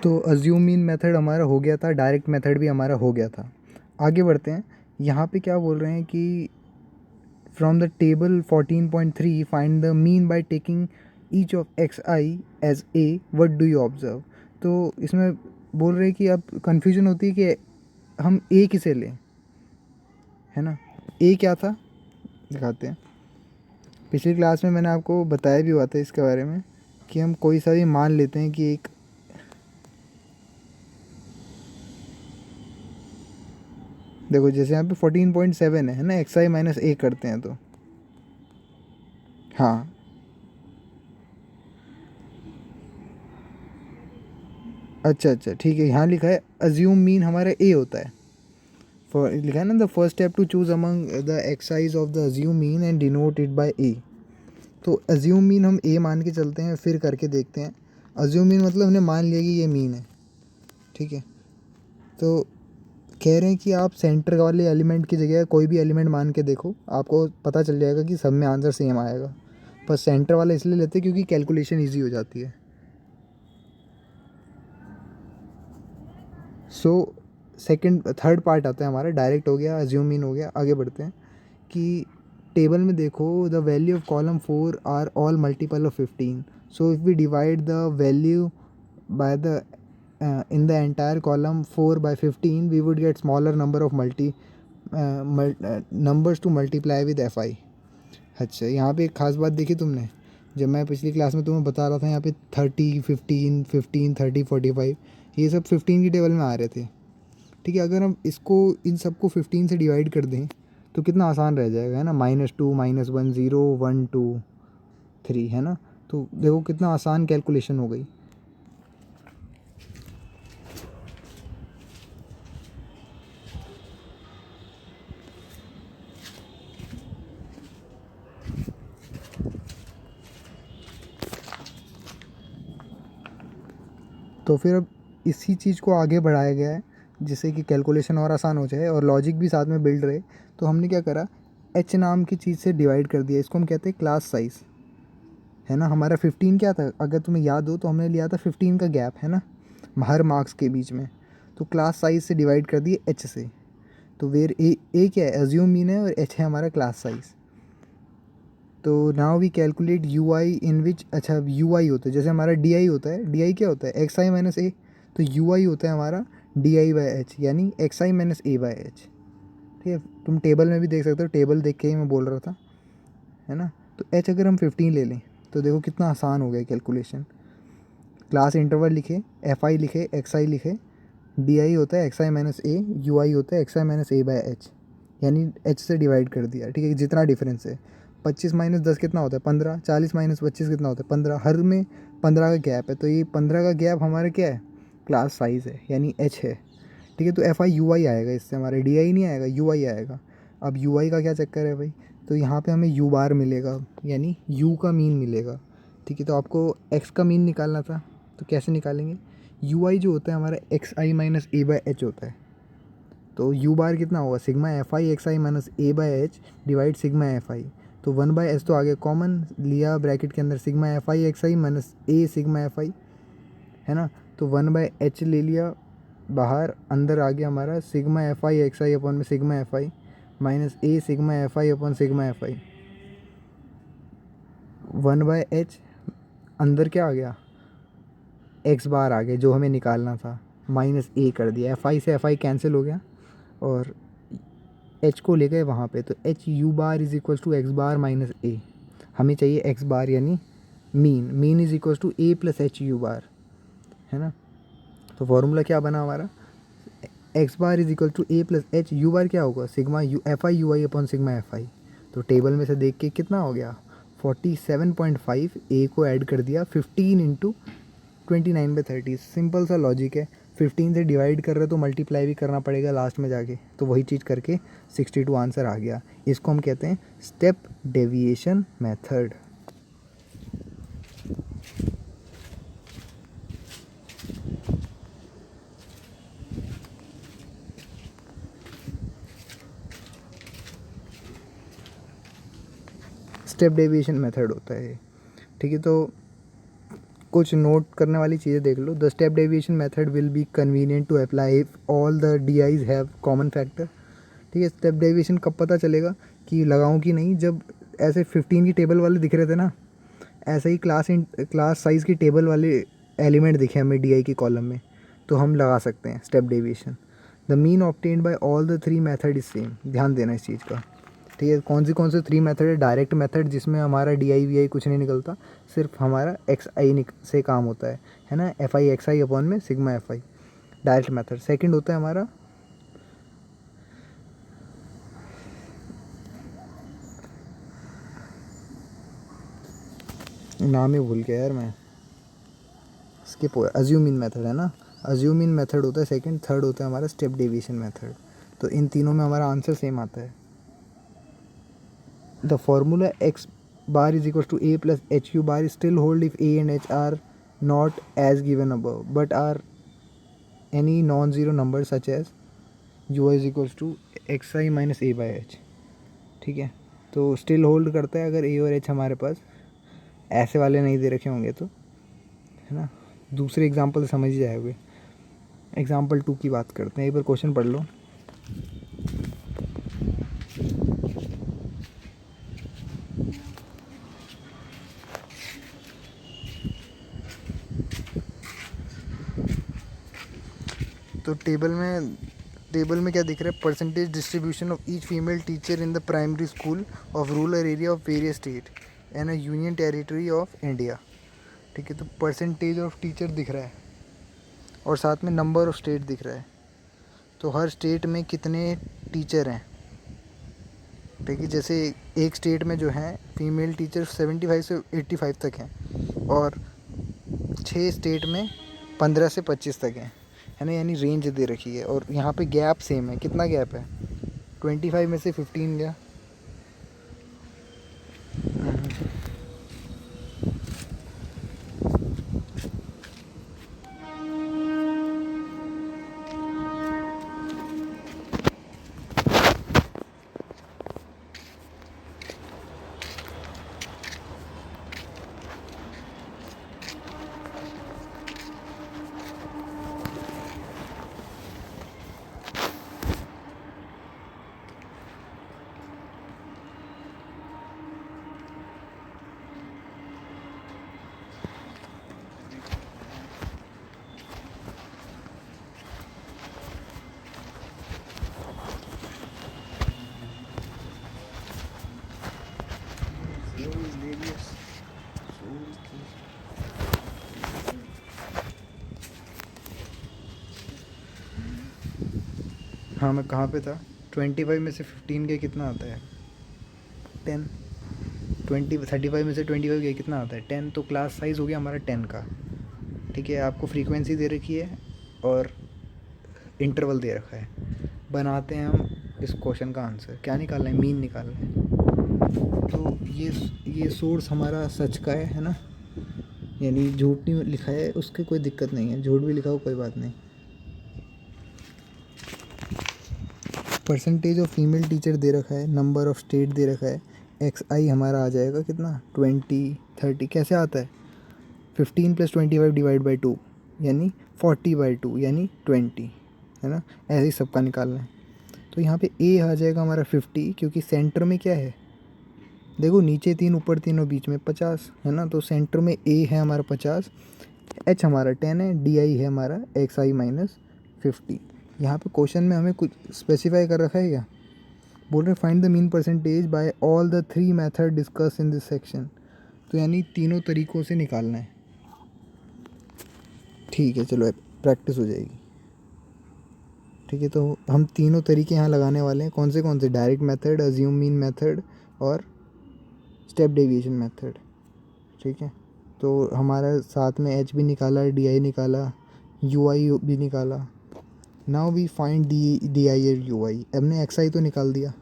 तो assumed mean method हमारा हो गया था, डायरेक्ट मेथड भी हमारा हो गया था। आगे बढ़ते हैं। यहाँ पे क्या बोल रहे हैं कि from the table 14.3 find the mean by taking each of x i as a, what do you observe. तो इसमें बोल रहे हैं कि अब कन्फ्यूजन होती है कि हम ए किसे लें, है ना। ए क्या था दिखाते हैं। पिछली क्लास में मैंने आपको बताया भी हुआ था इसके बारे में कि हम कोई सा भी मान लेते हैं कि एक देखो जैसे यहाँ पे 14.7 है ना, एक्स आई माइनस ए करते हैं तो हाँ अच्छा अच्छा ठीक है। यहाँ लिखा है अज्यूम मीन हमारा ए होता है। फॉर लिखा है ना, the first step to choose among the excise of the assumed mean and denote it by A. तो अज्यूम मीन हम ए मान के चलते हैं, फिर करके देखते हैं। अज्यूम मीन मतलब हमने मान लिया कि ये मीन है, ठीक है। तो कह रहे हैं कि आप सेंटर वाले एलिमेंट की जगह कोई भी एलिमेंट मान के देखो, आपको पता चल जाएगा कि सब में आंसर सेम आएगा। पर सेंटर वाला इसलिए लेते हैं क्योंकि कैलकुलेशन ईजी हो जाती है। सो सेकंड थर्ड पार्ट आता है हमारा, डायरेक्ट हो गया, अज्यूम मीन हो गया। आगे बढ़ते हैं कि टेबल में देखो the value of column 4 are all multiple of 15। So if we divide the value by the in the entire column 4 by 15 we would get smaller number of numbers to multiply with fi। अच्छा यहाँ पे एक खास बात देखी तुमने, जब मैं पिछली क्लास में तुम्हें बता रहा था यहाँ पे 30 15 15 30 45 ये सब 15 की टेबल में आ रहे थे, ठीक है। अगर हम इसको इन सबको 15 से डिवाइड कर दें तो कितना आसान रह जाएगा, है ना। -2 -1 0 1 2 3, है ना। तो देखो कितना आसान कैलकुलेशन हो गई। तो फिर अब इसी चीज़ को आगे बढ़ाया गया है जिससे कि कैलकुलेशन और आसान हो जाए और लॉजिक भी साथ में बिल्ड रहे। तो हमने क्या करा, एच नाम की चीज़ से डिवाइड कर दिया। इसको हम कहते हैं क्लास साइज़, है ना। हमारा 15 क्या था, अगर तुम्हें याद हो तो हमने लिया था 15 का गैप, है ना, हर मार्क्स के बीच में। तो क्लास साइज़ से डिवाइड कर दिए एच से। तो वेर ए क्या है, एज्यूम मीन है, और एच है हमारा क्लास साइज़। तो नाउ वी कैलकुलेट यू आई इन विच, अच्छा यू आई होता है जैसे हमारा डी आई होता है। डी आई क्या होता है, एक्स आई माइनस ए। तो यू आई होता है हमारा डी आई बाई एच, यानी x I minus A by h, ठीक है। तुम टेबल में भी देख सकते हो, टेबल देख के ही मैं बोल रहा था, है ना। तो एच अगर हम 15 ले लें तो देखो कितना आसान हो गया कैलकुलेशन। क्लास इंटरवल लिखे, एफ आई लिखे, एक्स आई लिखे, डी आई होता है X I minus A, U I होता है X I minus A by H, यानी एच से डिवाइड कर दिया, ठीक है। जितना डिफरेंस है, 25 माइनस 10 कितना होता है 15, 40 माइनस 25 कितना होता है 15, हर में 15 का गैप है। तो ये 15 का गैप हमारा क्या है, क्लास साइज़ है, यानी एच है, ठीक है। तो एफ आई यू आई आएगा, इससे हमारे डी आई नहीं आएगा, यू आई आएगा। अब यू आई का क्या चक्कर है भाई, तो यहाँ पे हमें यू बार मिलेगा, यानी यू का मीन मिलेगा, ठीक है। तो आपको एक्स का मीन निकालना था, तो कैसे निकालेंगे, यू आई जो होता है हमारा x I minus A by H होता है। तो यू बार कितना होगा, sigma F I X I minus A by H divide sigma F I. तो 1/s तो आगे कॉमन लिया ब्रैकेट के अंदर, sigma F I X I minus A sigma F आई, है ना। तो 1/h ले लिया बाहर, अंदर आ गया हमारा sigma F I X I upon में sigma F I minus A sigma F I upon sigma F I. 1/h अंदर क्या आ गया, एक्स बार आ गया जो हमें निकालना था, माइनस ए कर दिया, एफ आई से एफ आई कैंसिल हो गया और एच को ले गए वहाँ पे। तो H you bar is equal to X bar minus A, हमें चाहिए एक्स बार यानी mean, mean is equal to A plus H U bar, है ना। तो फॉर्मूला क्या बना हमारा, X bar is equal to A plus H, you bar क्या होगा sigma U F I U I upon sigma F I. तो table में से देख के कितना हो गया 47.5, ए को ऐड कर दिया 15 इंटू 29/30। सिंपल सा लॉजिक है, 15 से डिवाइड कर रहे तो मल्टीप्लाई भी करना पड़ेगा लास्ट में जाके, तो वही चीज़ करके 62 आंसर आ गया। इसको हम कहते हैं step deviation method. Step deviation method होता है, ठीक है। तो कुछ नोट करने वाली चीज़ें देख लो। The step deviation method will be convenient to apply if all the D I's have common factor. ठीक है, स्टेप डेविएशन कब पता चलेगा कि लगाऊं कि नहीं, जब ऐसे 15 की टेबल वाले दिख रहे थे ना, ऐसे ही क्लास साइज़ की टेबल वाले एलिमेंट दिखे हमें डी आई की कॉलम में, तो हम लगा सकते हैं step deviation. The mean obtained by all the 3 method is same. ध्यान देना इस चीज़ का। ठीक है, कौन से 3 मेथड है? डायरेक्ट मेथड जिसमें हमारा डी आई वी आई कुछ नहीं निकलता, सिर्फ हमारा एक्स आई से काम होता है ना, F I X I upon में sigma F I, direct method. Second होता है हमारा नाम ही भूल गया यार मैं, स्किप हो गया, अज्यूमिन मेथड है ना, अज्यूमिन मेथड होता है सेकंड। थर्ड होता है हमारा स्टेप डेविएशन मेथड। तो इन तीनों में हमारा आंसर सेम आता है। The formula x bar is equal to A plus H U bar still hold if a and h are not as given above but are any non zero number such as u is equal to x I minus A by h. ठीक है, तो still hold करता है अगर ए और H हमारे पास ऐसे वाले नहीं दे रखे होंगे तो, है ना। दूसरे एग्जाम्पल समझ ही जाओगे। एग्जाम्पल 2 की बात करते हैं, एक बार क्वेश्चन पढ़ लो। तो टेबल में क्या दिख रहा है? Percentage distribution of each female teacher in the primary school of rural area of various state and a union territory of India. ठीक है, तो परसेंटेज ऑफ टीचर दिख रहा है और साथ में नंबर ऑफ स्टेट दिख रहा है। तो हर स्टेट में कितने टीचर हैं? ठीक है, जैसे एक स्टेट में जो है फीमेल टीचर 75 से 85 तक हैं और 6 स्टेट में 15 से 25 तक हैं, है ना, यानी रेंज दे रखी है। और यहाँ पे गैप सेम है। कितना गैप है? 25 में से 15 गया। हाँ, मैं कहाँ पे था? 25 में से 15 के कितना आता है? 10। 35 में से 25 के कितना आता है? 10। तो क्लास साइज़ हो गया हमारा 10 का। ठीक है, आपको फ्रीक्वेंसी दे रखी है और इंटरवल दे रखा है। बनाते हैं हम इस क्वेश्चन का आंसर। क्या निकालना है? मीन निकालना है। तो ये सोर्स हमारा सच का है ना, यानी झूठ नहीं लिखा है, उसकी कोई दिक्कत नहीं है। झूठ भी लिखा हो कोई बात नहीं। परसेंटेज ऑफ फीमेल टीचर दे रखा है, नंबर ऑफ स्टेट दे रखा है। एक्स आई हमारा आ जाएगा कितना? 20 30। कैसे आता है? 15 + 25 डिवाइड बाई 2 यानी 40/2 यानी 20, है ना। ऐसे ही सबका निकालना है। तो यहाँ पे ए आ जाएगा हमारा 50, क्योंकि सेंटर में क्या है? देखो, नीचे 3 ऊपर 3 और बीच में 50, है ना। तो सेंटर में ए है हमारा 50, एच हमारा 10 है, डी आई है हमारा एक्स आई माइनस 50। यहाँ पे क्वेश्चन में हमें कुछ स्पेसिफाई कर रखा है क्या? बोल रहे find the mean percentage by all the 3 method discuss in this section. तो यानी तीनों तरीक़ों से निकालना है। ठीक है, चलो प्रैक्टिस हो जाएगी। ठीक है, तो हम तीनों तरीके यहाँ लगाने वाले हैं। कौन से? Direct method, assume mean method और स्टेप डेविएशन मेथड। ठीक है, तो हमारा साथ में एच भी निकाला, डी आई निकाला, यू आई भी निकाला। Now we find d i और यू आई। हमने एक्स आई तो निकाल दिया,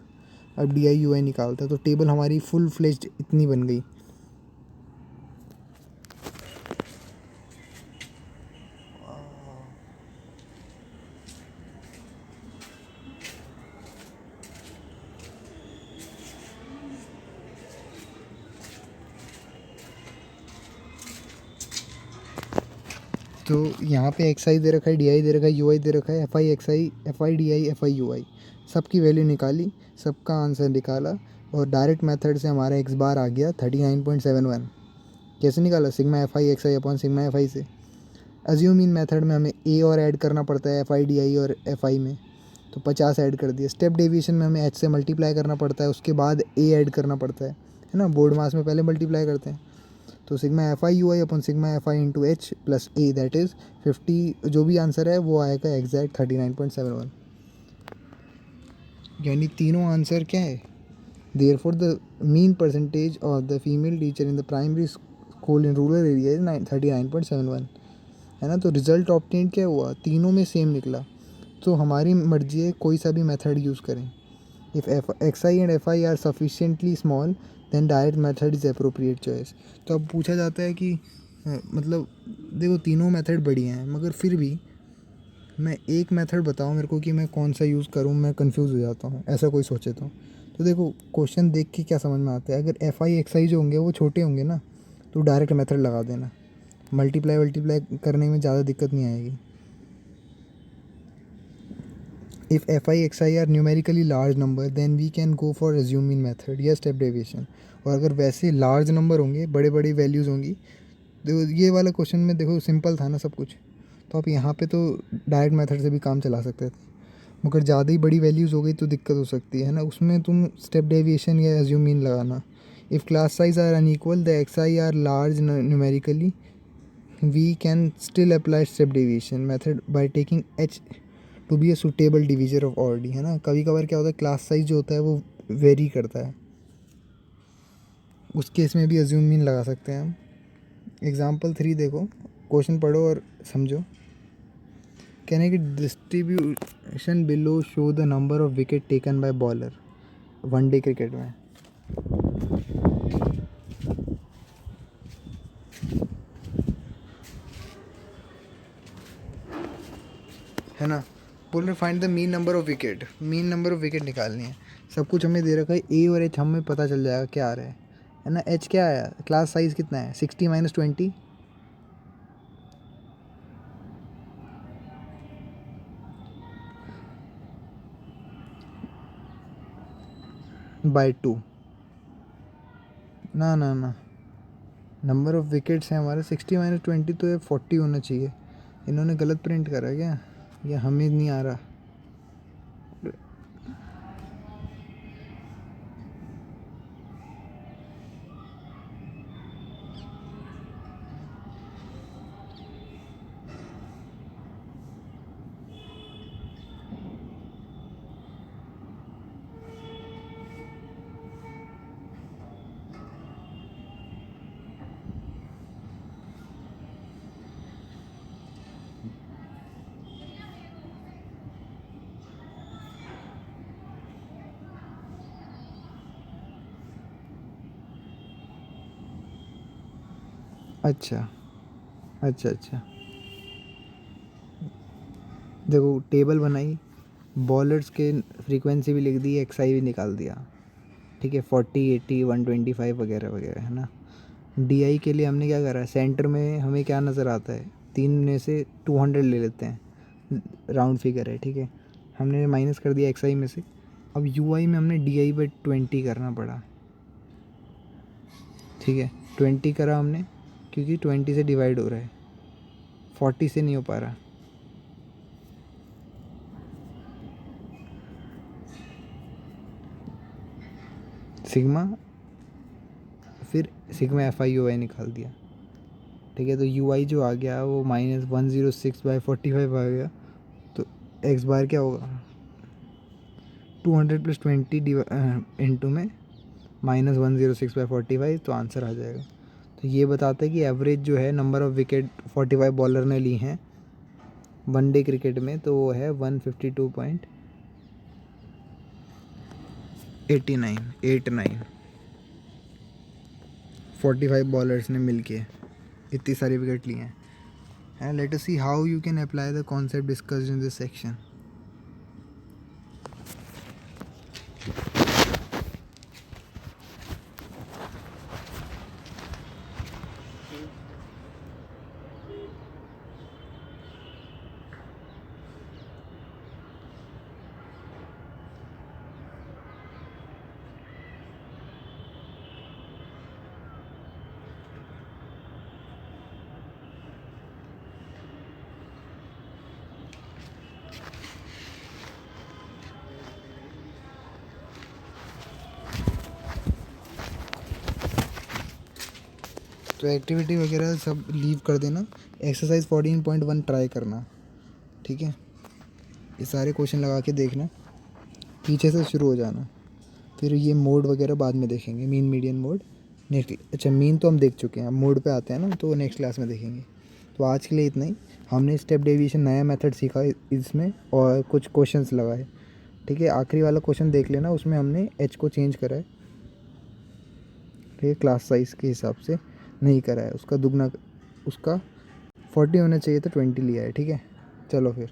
अब डी आई यू आई निकालता है। तो टेबल हमारी फुल फ्लेज्ड इतनी बन गई। तो यहाँ पे एक्स आई दे रखा है, डी आई दे रखा है, यू आई दे रखा है, F I X I, F I D I, F I U I, सबकी वैल्यू निकाली, सबका आंसर निकाला और डायरेक्ट मेथड से हमारा एक्स बार आ गया 39.71। कैसे निकाला? Sigma F I X I upon sigma F आई से। अज्यूम इन मेथड में हमें ए और ऐड करना पड़ता है एफ आई डी आई और एफ आई में, तो 50 ऐड कर दिया। स्टेप डेविएशन में हमें एच से मल्टीप्लाई करना पड़ता है, उसके बाद ए ऐड करना पड़ता है ना, बोर्ड मास में पहले मल्टीप्लाई करते हैं। तो sigma F I U I upon sigma F I into H plus A, that is 50। जो भी आंसर है वो आएगा एग्जैक्ट 39.71। यानी तीनों आंसर क्या है? Therefore the mean percentage of the female teacher in the primary school in rural area is 39.71, है ना। तो रिजल्ट ऑब्टेन क्या हुआ? तीनों में सेम निकला। तो हमारी मर्जी है कोई सा भी मेथड यूज़ करें। If x i and f i are sufficiently small then direct method is appropriate choice. तो अब पूछा जाता है कि मतलब देखो तीनों मेथड बढ़िया हैं, मगर फिर भी मैं एक मेथड बताऊँ मेरे को कि मैं कौन सा यूज़ करूँ, मैं कंफ्यूज हो जाता हूँ, ऐसा कोई सोचे तो देखो क्वेश्चन देख के क्या समझ में आता है। अगर एफ आई एक्स आई जो होंगे वो छोटे होंगे ना, तो डायरेक्ट मेथड लगा देना, मल्टीप्लाई वल्टीप्लाई करने में ज़्यादा दिक्कत नहीं आएगी। If fi xi are numerically large number then we can go for assuming method या step deviation। और अगर वैसे लार्ज नंबर होंगे, बड़े बड़ी वैल्यूज़ होंगी, देखो ये वाला क्वेश्चन में देखो सिंपल था ना सब कुछ, तो आप यहाँ पे तो डायरेक्ट मेथड से भी काम चला सकते थे। मगर ज़्यादा ही बड़ी वैल्यूज़ हो गई तो दिक्कत हो सकती है ना, उसमें तुम स्टेप डेविएशन या एज्यूमिंग लगाना। If class size are unequal the x i are large numerically we can still apply step deviation method by taking h to be a suitable divisor of or d, है ना। कभी कभार क्या होता है class size जो होता है वो वेरी करता है, उस केस में भी अज्यूम मीन लगा सकते हैं हम। एग्जाम्पल 3 देखो, क्वेश्चन पढ़ो और समझो। कहने की distribution below show the number of wicket taken by bowler one day cricket में। है ना, बोल रहे find the mean number of wicket, mean number of wicket निकालनी है। सब कुछ हमें दे रखा है, ए और एच हमें पता चल जाएगा क्या आ रहा है ना। एच क्या आया, क्लास साइज कितना है 60 - 20 बाय 2। ना ना ना, नंबर ऑफ विकेट्स हैं हमारे 60 - 20, तो ये 40 होना चाहिए। इन्होंने गलत प्रिंट करा क्या, ये हमें नहीं आ रहा। अच्छा अच्छा अच्छा, देखो टेबल बनाई, बॉलर्स के फ्रीक्वेंसी भी लिख दी, एक्स आई भी निकाल दिया, ठीक है, 40 80 125 वगैरह वगैरह, है ना। डी आई के लिए हमने क्या करा, सेंटर में हमें क्या नज़र आता है, 3 में से 200 ले लेते हैं, राउंड फिगर है, ठीक है। हमने माइनस कर दिया एक्स आई में से। अब यू आई में हमने डी आई बाई 20 करना पड़ा, ठीक है। 20 करा हमने क्योंकि 20 से डिवाइड हो रहा है, 40 से नहीं हो पा रहा। सिग्मा, फिर सिग्मा एफ आई यू आई निकाल दिया, ठीक है। तो यू आई जो आ गया वो -106/45 आ गया। तो एक्स बार क्या होगा, 200 + 20 इंटू में -106/45, तो आंसर आ जाएगा। तो ये बताता है कि एवरेज जो है नंबर ऑफ़ विकेट 45 बॉलर ने ली हैं वनडे क्रिकेट में, तो वो है 152.89 45 बॉलर्स ने मिलके इतनी सारी विकेट ली हैं। And let us see how you can apply the concept discussed in this section. तो एक्टिविटी वगैरह सब लीव कर देना, एक्सरसाइज 14.1 ट्राई करना, ठीक है। ये सारे क्वेश्चन लगा के देखना, पीछे से शुरू हो जाना। फिर ये मोड वगैरह बाद में देखेंगे, मीन मीडियन मोड नेक्स्ट। अच्छा मीन तो हम देख चुके हैं, अब मोड पे आते हैं ना, तो नेक्स्ट क्लास में देखेंगे। तो आज के लिए इतना ही। हमने स्टेप डेविएशन नया मेथड सीखा इसमें और कुछ क्वेश्चंस लगाए, ठीक है। आखिरी वाला क्वेश्चन देख लेना, उसमें हमने एच को चेंज करा है, ठीक है, क्लास साइज़ के हिसाब से नहीं करा है, उसका दुगना, उसका 40 होना चाहिए तो 20 लिया है, ठीक है। चलो फिर।